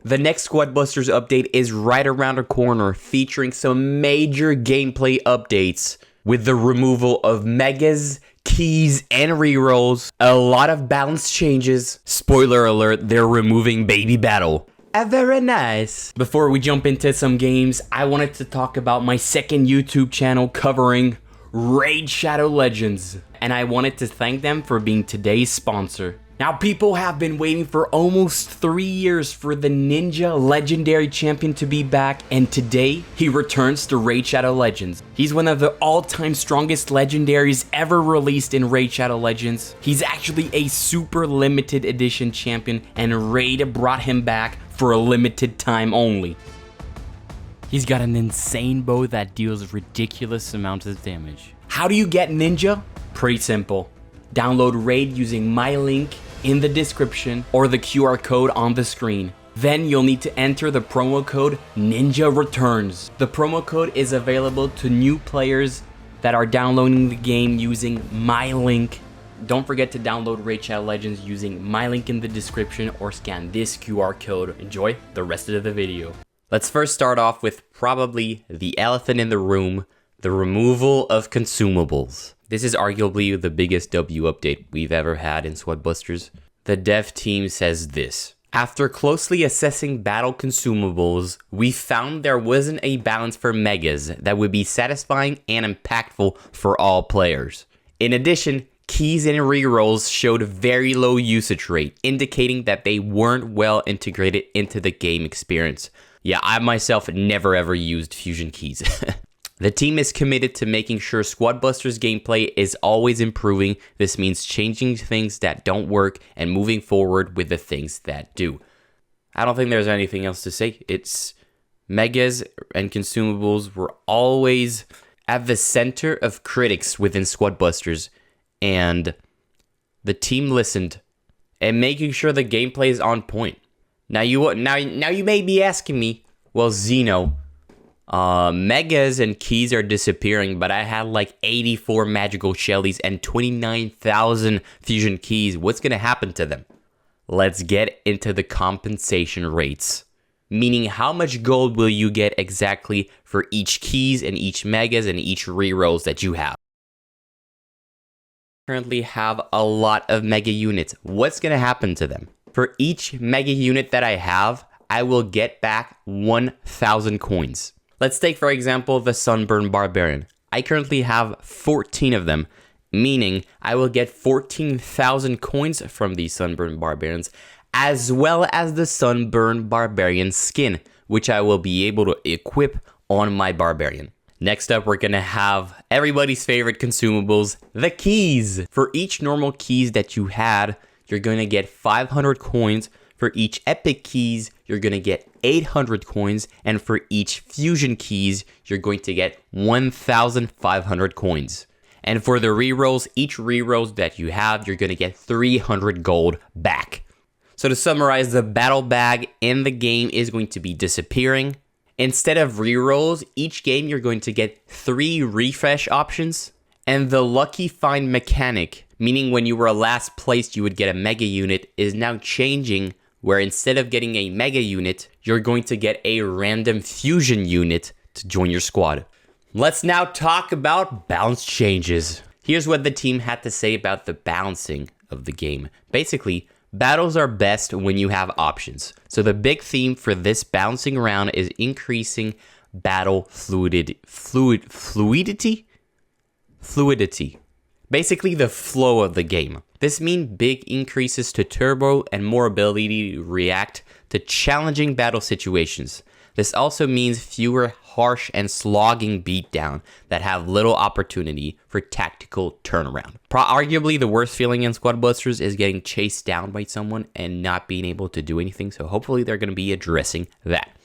The next Squad Busters update is right around the corner, featuring some major gameplay updates with the removal of megas, keys, and rerolls, a lot of balance changes. Spoiler alert, they're removing Baby Battle. Very nice. Before we jump into some games, I wanted to talk about my second YouTube channel covering Raid Shadow Legends, and I wanted to thank them for being today's sponsor. Now, people have been waiting for almost 3 years for the Ninja Legendary Champion to be back, and today, he returns to Raid Shadow Legends. He's one of the all-time strongest legendaries ever released in Raid Shadow Legends. He's actually a super limited edition champion, and Raid brought him back for a limited time only. He's got an insane bow that deals ridiculous amounts of damage. How do you get Ninja? Pretty simple. Download Raid using my link in the description or the QR code on the screen. Then you'll need to enter the promo code Ninja Returns. The promo code is available to new players that are downloading the game using my link. Don't forget to download Raid Shadow Legends using my link in the description or scan this QR code. Enjoy the rest of the video. Let's first start off with probably the elephant in the room, the removal of consumables. This is arguably the biggest W update we've ever had in Squad Busters. The dev team says this: after closely assessing battle consumables, we found there wasn't a balance for megas that would be satisfying and impactful for all players. In addition, keys and rerolls showed very low usage rate, indicating that they weren't well integrated into the game experience. Yeah, I myself never ever used fusion keys. The team is committed to making sure Squad Busters gameplay is always improving. This means changing things that don't work and moving forward with the things that do. I don't think there's anything else to say. It's megas and consumables were always at the center of critics within Squad Busters, and the team listened and making sure the gameplay is on point. Now you may be asking me, well, Zeno, megas and keys are disappearing, but I had like 84 magical shellies and 29,000 fusion keys. What's going to happen to them? Let's get into the compensation rates. Meaning, how much gold will you get exactly for each keys and each megas and each rerolls that you have? Currently have a lot of mega units. What's going to happen to them? For each mega unit that I have, I will get back 1,000 coins. Let's take, for example, the Sunburned Barbarian. I currently have 14 of them, meaning I will get 14,000 coins from these Sunburned Barbarians, as well as the Sunburned Barbarian skin, which I will be able to equip on my Barbarian. Next up, we're going to have everybody's favorite consumables, the keys. For each normal keys that you had, you're going to get 500 coins. For each epic keys, you're going to get 800 coins, and for each fusion keys, you're going to get 1,500 coins. And for the rerolls, each rerolls that you have, you're going to get 300 gold back. So to summarize, the battle bag in the game is going to be disappearing. Instead of rerolls, each game you're going to get 3 refresh options. And the lucky find mechanic, meaning when you were last placed you would get a mega unit, is now changing, where instead of getting a mega unit, you're going to get a random fusion unit to join your squad. Let's now talk about balance changes. Here's what the team had to say about the balancing of the game. Basically, battles are best when you have options. So the big theme for this balancing round is increasing battle fluidity. Basically the flow of the game. This means big increases to turbo and more ability to react to challenging battle situations. This also means fewer harsh and slogging beatdown that have little opportunity for tactical turnaround. Arguably the worst feeling in Squad Busters is getting chased down by someone and not being able to do anything, so hopefully they're going to be addressing that.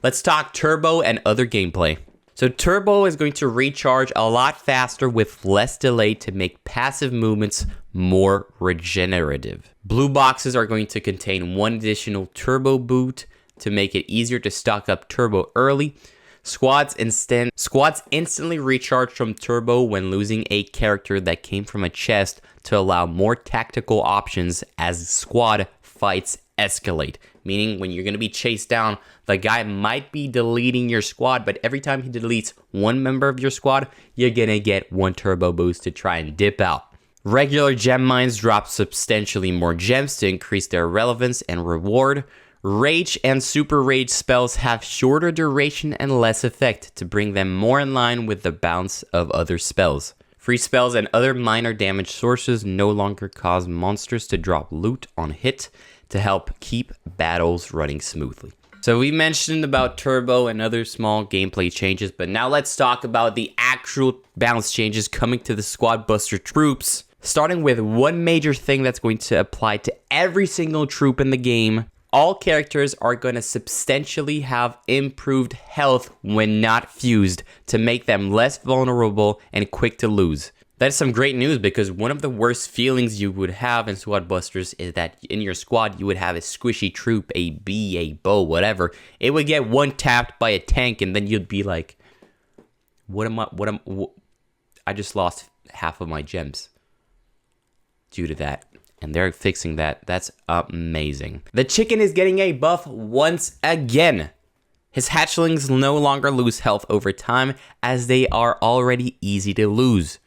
Let's talk turbo and other gameplay. So turbo is going to recharge a lot faster with less delay to make passive movements more regenerative. Blue boxes are going to contain 1 additional turbo boot to make it easier to stock up turbo early. Squads instantly recharge from turbo when losing a character that came from a chest to allow more tactical options as squad fights escalate. meaning when you're going to be chased down, the guy might be deleting your squad, but every time he deletes one member of your squad, you're going to get 1 turbo boost to try and dip out. Regular gem mines drop substantially more gems to increase their relevance and reward. Rage and Super Rage spells have shorter duration and less effect to bring them more in line with the bounce of other spells. Free spells and other minor damage sources no longer cause monsters to drop loot on hit to help keep battles running smoothly. So we mentioned about turbo and other small gameplay changes, but now let's talk about the actual balance changes coming to the Squad Buster troops. Starting with one major thing that's going to apply to every single troop in the game. All characters are going to substantially have improved health when not fused to make them less vulnerable and quick to lose. That's some great news because one of the worst feelings you would have in Squad Busters is that in your squad you would have a squishy troop, a bee, a bow, whatever. It would get one tapped by a tank and then you'd be like, I just lost half of my gems due to that. And they're fixing that. That's amazing. The chicken is getting a buff once again. His hatchlings no longer lose health over time as they are already easy to lose.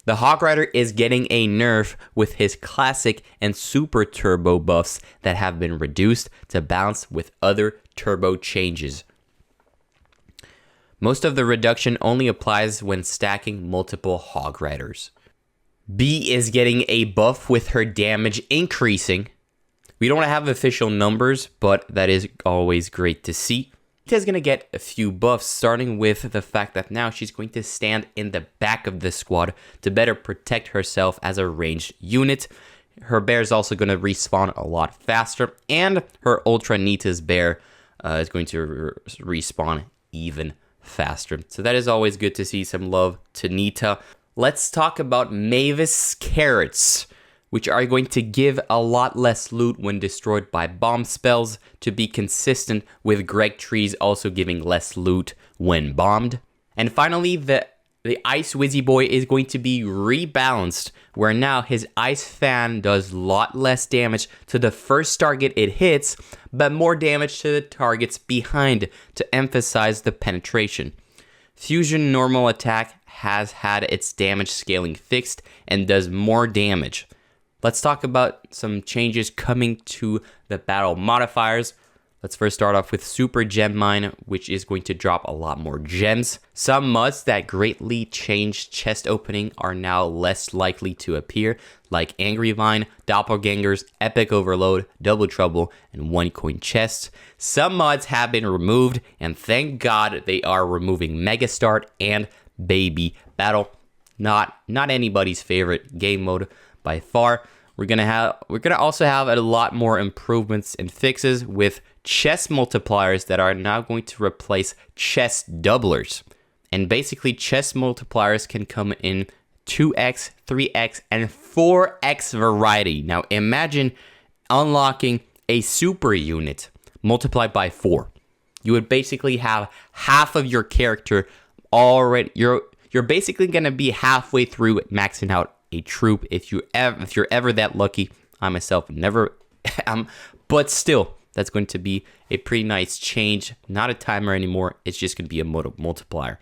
The Hog Rider is getting a nerf with his classic and super turbo buffs that have been reduced to balance with other turbo changes. Most of the reduction only applies when stacking multiple Hog Riders. B is getting a buff with her damage increasing. We don't have official numbers, but that is always great to see. Nita's going to get a few buffs, starting with the fact that now she's going to stand in the back of the squad to better protect herself as a ranged unit. Her bear is also going to respawn a lot faster, and her Ultra Nita's bear is going to respawn even faster. So that is always good to see some love to Nita. Let's talk about Mavis Carrots, which are going to give a lot less loot when destroyed by bomb spells to be consistent with Greg Trees also giving less loot when bombed. And finally, the Ice Wizzy Boy is going to be rebalanced, where now his Ice Fan does a lot less damage to the first target it hits, but more damage to the targets behind to emphasize the penetration. Fusion Normal Attack has had its damage scaling fixed and does more damage. Let's talk about some changes coming to the battle modifiers. Let's first start off with Super Gem Mine, which is going to drop a lot more gems. Some mods that greatly changed chest opening are now less likely to appear, like Angry Vine, Doppelgangers, Epic Overload, Double Trouble, and One Coin Chests. Some mods have been removed, and thank God they are removing Mega Start and Baby Battle. Not anybody's favorite game mode by far. We're gonna also have a lot more improvements and fixes with chest multipliers that are now going to replace chest doublers. And basically chest multipliers can come in 2x, 3x, and 4x variety. Now imagine unlocking a super unit multiplied by 4. You would basically have half of your character already. You're basically gonna be halfway through maxing out a troop if you're ever that lucky. I myself never am, but still, that's going to be a pretty nice change. Not a timer anymore. It's just going to be a multiplier.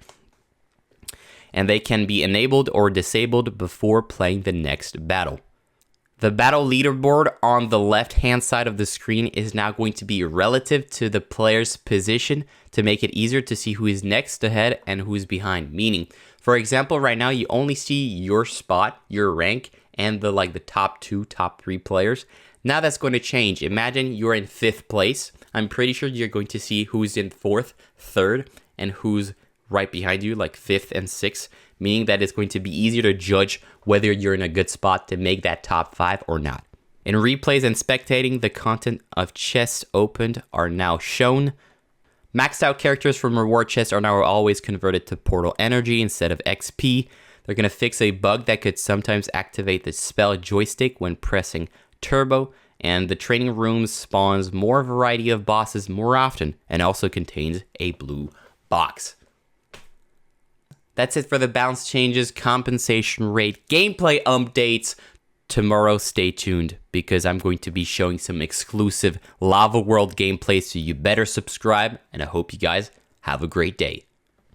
And they can be enabled or disabled before playing the next battle. The battle leaderboard on the left-hand side of the screen is now going to be relative to the player's position to make it easier to see who is next ahead and who is behind. Meaning, for example, right now you only see your spot, your rank, and the top 2, top 3 players. Now that's going to change. Imagine you're in 5th place. I'm pretty sure you're going to see who's in 4th, 3rd, and who's right behind you, like 5th and 6th, meaning that it's going to be easier to judge whether you're in a good spot to make that top 5 or not. In replays and spectating, the content of chests opened are now shown. Maxed out characters from reward chests are now always converted to portal energy instead of XP. They're going to fix a bug that could sometimes activate the spell joystick when pressing turbo, and the training room spawns more variety of bosses more often and also contains a blue box. That's it for the bounce changes, compensation rate, gameplay updates, tomorrow stay tuned because I'm going to be showing some exclusive Lava World gameplay, so you better subscribe, and I hope you guys have a great day.